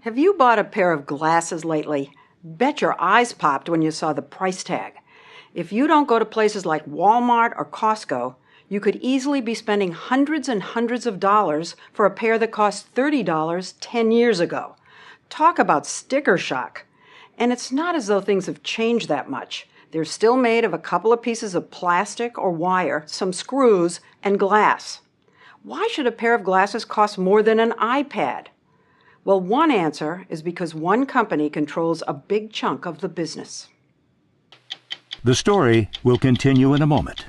Have you bought a pair of glasses lately? Bet your eyes popped when you saw the price tag. If you don't go to places like Walmart or Costco, you could easily be spending hundreds and hundreds of dollars for a pair that cost $30 10 years ago. Talk about sticker shock. And it's not as though things have changed that much. They're still made of a couple of pieces of plastic or wire, some screws, and glass. Why should a pair of glasses cost more than an iPad? Well, one answer is because one company controls a big chunk of the business. The story will continue in a moment.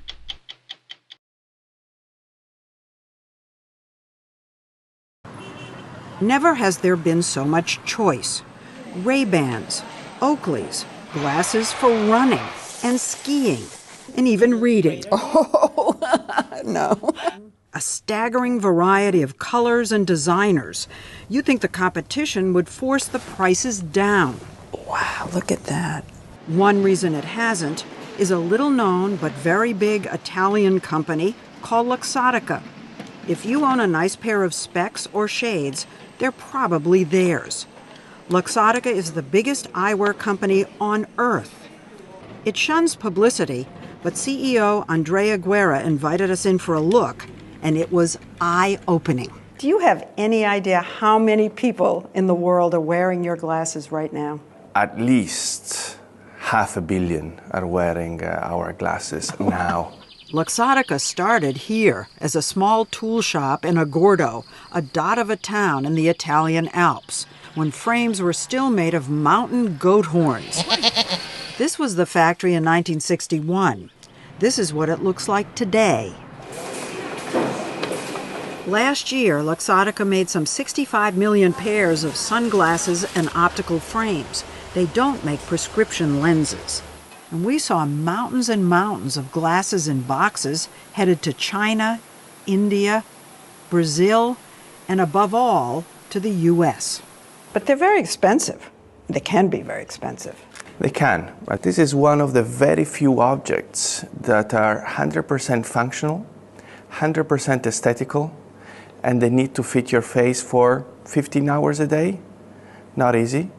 Never has there been so much choice. Ray-Bans, Oakleys, glasses for running and skiing, and even reading. Oh, no. A staggering variety of colors and designers. You'd think the competition would force the prices down. Wow, look at that. One reason it hasn't is a little-known but very big Italian company called Luxottica. If you own a nice pair of specs or shades, they're probably theirs. Luxottica is the biggest eyewear company on Earth. It shuns publicity, but CEO Andrea Guerra invited us in for a look, and it was eye-opening. Do you have any idea how many people in the world are wearing your glasses right now? At least 500 million are wearing our glasses now. Luxottica started here as a small tool shop in Agordo, a dot of a town in the Italian Alps, when frames were still made of mountain goat horns. This was the factory in 1961. This is what it looks like today. Last year, Luxottica made some 65 million pairs of sunglasses and optical frames. They don't make prescription lenses. And we saw mountains and mountains of glasses in boxes headed to China, India, Brazil, and above all, to the U.S. But they're very expensive. They can be very expensive. They can, but this is one of the very few objects that are 100% functional, 100% aesthetical, and they need to fit your face for 15 hours a day. Not easy,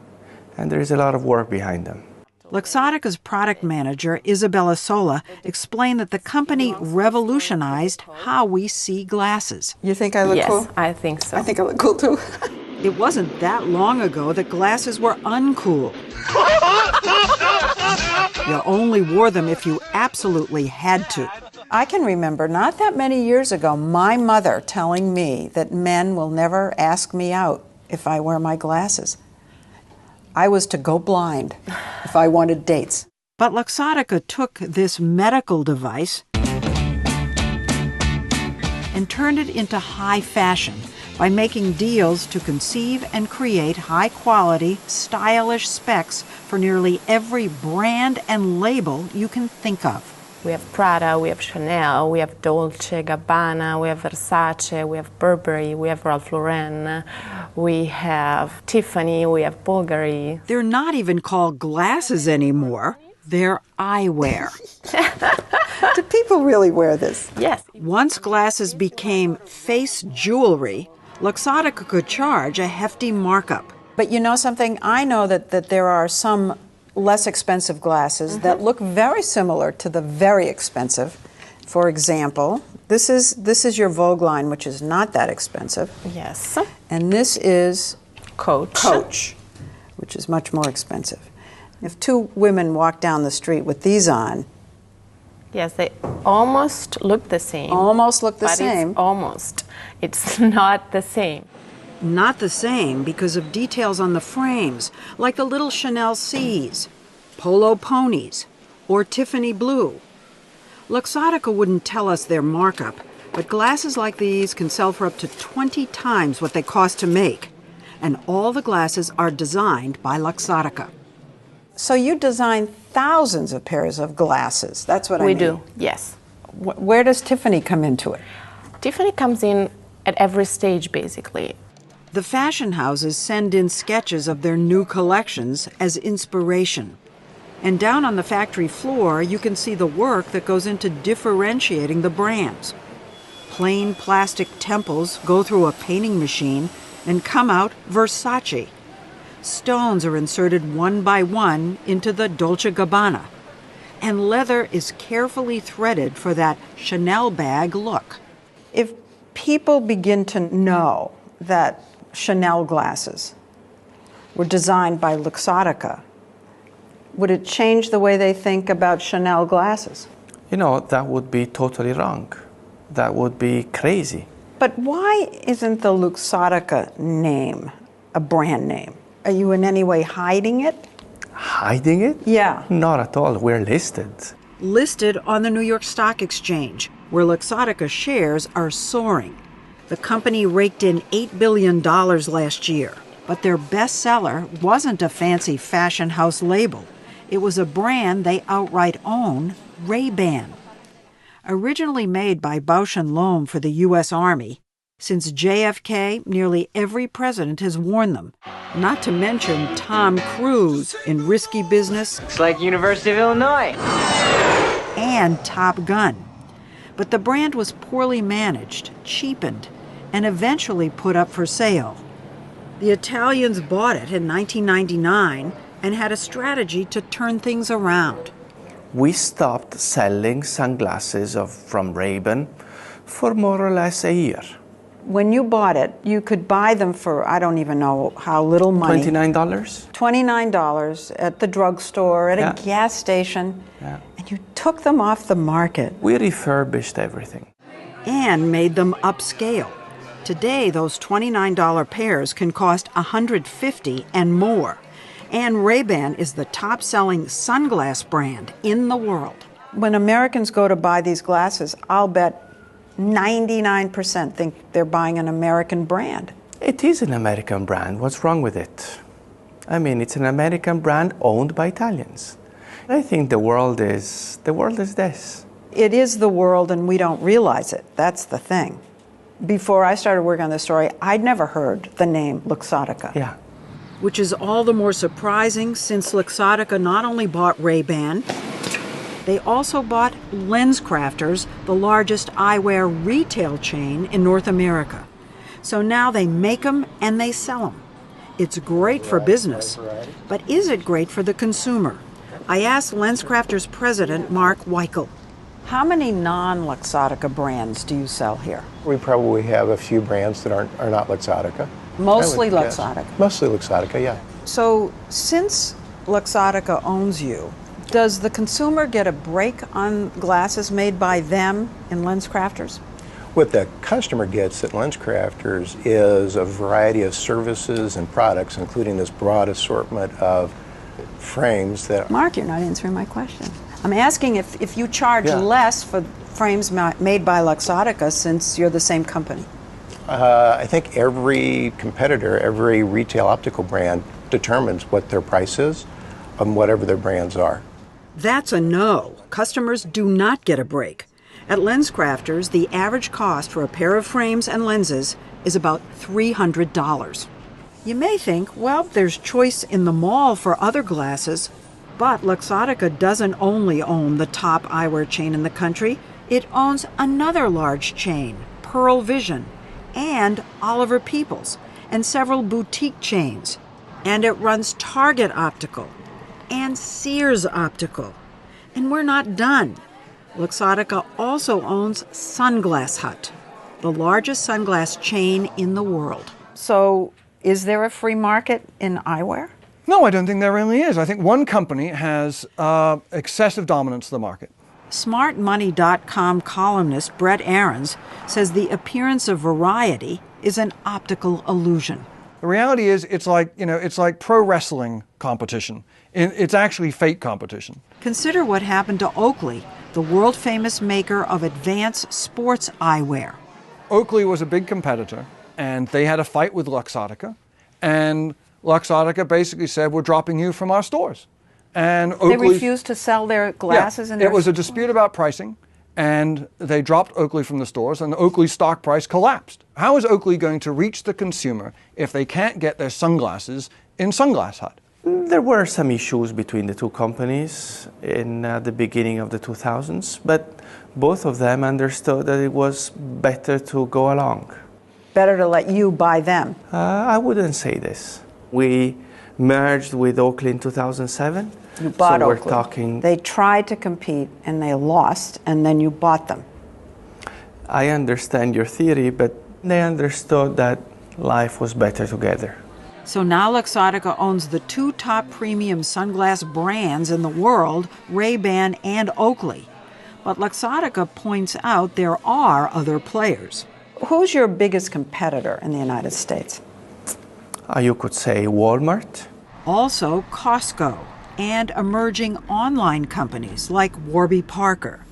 and there is a lot of work behind them. Luxottica's product manager, Isabella Sola, explained that the company revolutionized how we see glasses. You think I look cool? Yes, I think so. I think I look cool too. It wasn't that long ago that glasses were uncool. You only wore them if you absolutely had to. I can remember not that many years ago my mother telling me that men will never ask me out if I wear my glasses. I was to go blind if I wanted dates. But Luxottica took this medical device and turned it into high fashion by making deals to conceive and create high-quality, stylish specs for nearly every brand and label you can think of. We have Prada, we have Chanel, we have Dolce Gabbana, we have Versace, we have Burberry, we have Ralph Lauren, we have Tiffany, we have Bulgari. They're not even called glasses anymore. They're eyewear. Do people really wear this? Yes. Once glasses became face jewelry, Luxottica could charge a hefty markup. But you know something? I know that there are some less expensive glasses that look very similar to the very expensive. For example, this is your Vogue line, which is not that expensive. Yes. And this is Coach, which is much more expensive. If two women walk down the street with these on, yes, they almost look the same. almost look the but same. It's almost. It's not the same. Not the same because of details on the frames, like the little Chanel C's, Polo Ponies, or Tiffany Blue. Luxottica wouldn't tell us their markup, but glasses like these can sell for up to 20 times what they cost to make. And all the glasses are designed by Luxottica. So you design thousands of pairs of glasses. That's what I mean. We do, yes. Where does Tiffany come into it? Tiffany comes in at every stage, basically. The fashion houses send in sketches of their new collections as inspiration. And down on the factory floor, you can see the work that goes into differentiating the brands. Plain plastic temples go through a painting machine and come out Versace. Stones are inserted one by one into the Dolce & Gabbana, and leather is carefully threaded for that Chanel bag look. If people begin to know that Chanel glasses were designed by Luxottica, would it change the way they think about Chanel glasses? You know, that would be totally wrong. That would be crazy. But why isn't the Luxottica name a brand name? Are you in any way hiding it? Hiding it? Yeah. Not at all. We're listed. Listed on the New York Stock Exchange, where Luxottica shares are soaring. The company raked in $8 billion last year, but their bestseller wasn't a fancy fashion house label. It was a brand they outright own, Ray-Ban. Originally made by Bausch & Lomb for the U.S. Army, since JFK, nearly every president has worn them. Not to mention Tom Cruise in Risky Business. It's like University of Illinois. And Top Gun. But the brand was poorly managed, cheapened, and eventually put up for sale. The Italians bought it in 1999 and had a strategy to turn things around. We stopped selling sunglasses from Ray-Ban for more or less a year. When you bought it, you could buy them for, I don't even know how little money. $29? $29 at the drugstore, at a gas station, and you took them off the market. We refurbished everything. And made them upscale. Today, those $29 pairs can cost $150 and more. And Ray-Ban is the top-selling sunglass brand in the world. When Americans go to buy these glasses, I'll bet 99% think they're buying an American brand. It is an American brand. What's wrong with it? I mean, it's an American brand owned by Italians. I think the world is this. It is the world, and we don't realize it. That's the thing. Before I started working on this story, I'd never heard the name Luxottica. Yeah. Which is all the more surprising since Luxottica not only bought Ray-Ban, they also bought LensCrafters, the largest eyewear retail chain in North America. So now they make them and they sell them. It's great for business, but is it great for the consumer? I asked LensCrafters president Mark Weichel. How many non-Luxottica brands do you sell here? We probably have a few brands that are not Luxottica. Mostly I would guess. Luxottica. Mostly Luxottica, yeah. So since Luxottica owns you, does the consumer get a break on glasses made by them in LensCrafters? What the customer gets at LensCrafters is a variety of services and products, including this broad assortment of frames that... Mark, you're not answering my question. I'm asking if you charge less for frames made by Luxottica since you're the same company. I think every competitor, every retail optical brand determines what their price is on whatever their brands are. That's a no. Customers do not get a break. At LensCrafters, the average cost for a pair of frames and lenses is about $300. You may think, well, there's choice in the mall for other glasses, but Luxottica doesn't only own the top eyewear chain in the country. It owns another large chain, Pearle Vision, and Oliver Peoples, and several boutique chains. And it runs Target Optical and Sears Optical. And we're not done. Luxottica also owns Sunglass Hut, the largest sunglass chain in the world. So is there a free market in eyewear? No, I don't think there really is. I think one company has excessive dominance of the market. SmartMoney.com columnist Brett Ahrens says the appearance of variety is an optical illusion. The reality is, it's like pro wrestling competition. It's actually fake competition. Consider what happened to Oakley, the world-famous maker of advanced sports eyewear. Oakley was a big competitor, and they had a fight with Luxottica, and Luxottica basically said, we're dropping you from our stores. And Oakley, They refused to sell their glasses in their... It was a dispute about pricing, and they dropped Oakley from the stores, and Oakley's stock price collapsed. How is Oakley going to reach the consumer if they can't get their sunglasses in Sunglass Hut? There were some issues between the two companies in the beginning of the 2000s, but both of them understood that it was better to go along. Better to let you buy them. I wouldn't say this. We merged with Oakley in 2007. You bought so we're Oakley. talking. They tried to compete and they lost, and then you bought them. I understand your theory, but they understood that life was better together. So now Luxottica owns the two top premium sunglass brands in the world, Ray-Ban and Oakley. But Luxottica points out there are other players. Who's your biggest competitor in the United States? You could say Walmart. Also Costco and emerging online companies like Warby Parker.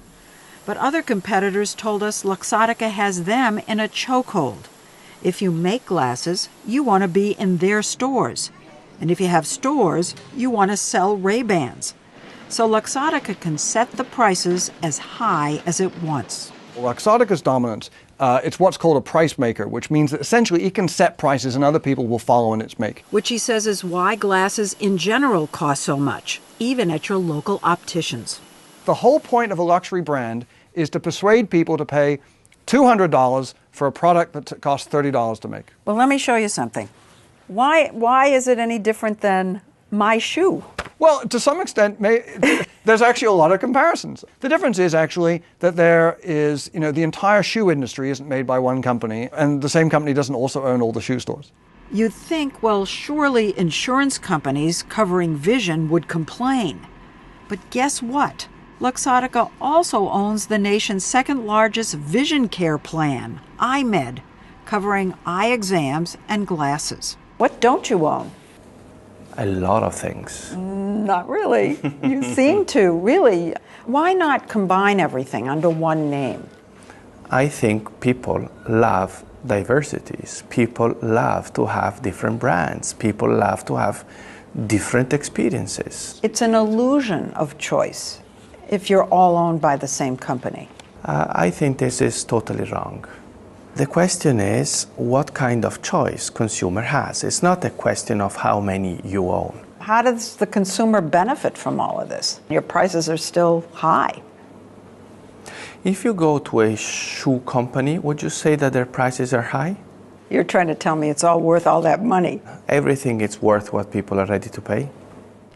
But other competitors told us Luxottica has them in a chokehold. If you make glasses, you want to be in their stores. And if you have stores, you want to sell Ray-Bans. So Luxottica can set the prices as high as it wants. Luxottica's dominance, it's what's called a price maker, which means that essentially it can set prices and other people will follow in its make. Which he says is why glasses in general cost so much, even at your local opticians. The whole point of a luxury brand is to persuade people to pay $200 for a product that costs $30 to make. Well, let me show you something. Why is it any different than my shoe? Well, to some extent, there's actually a lot of comparisons. The difference is actually that there is, the entire shoe industry isn't made by one company, and the same company doesn't also own all the shoe stores. You'd think, well, surely insurance companies covering vision would complain. But guess what? Luxottica also owns the nation's second largest vision care plan, iMed, covering eye exams and glasses. What don't you own? A lot of things. Not really. You seem to, really. Why not combine everything under one name? I think people love diversities. People love to have different brands. People love to have different experiences. It's an illusion of choice if you're all owned by the same company. I think this is totally wrong. The question is what kind of choice consumer has. It's not a question of how many you own. How does the consumer benefit from all of this? Your prices are still high. If you go to a shoe company, would you say that their prices are high? You're trying to tell me it's all worth all that money. Everything is worth what people are ready to pay.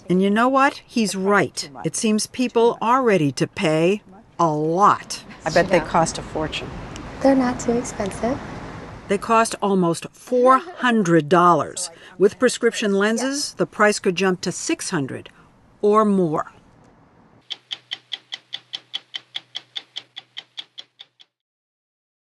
And you know what? He's right. It seems people are ready to pay a lot. I bet they cost a fortune. They're not too expensive. They cost almost $400. With prescription lenses, the price could jump to $600 or more.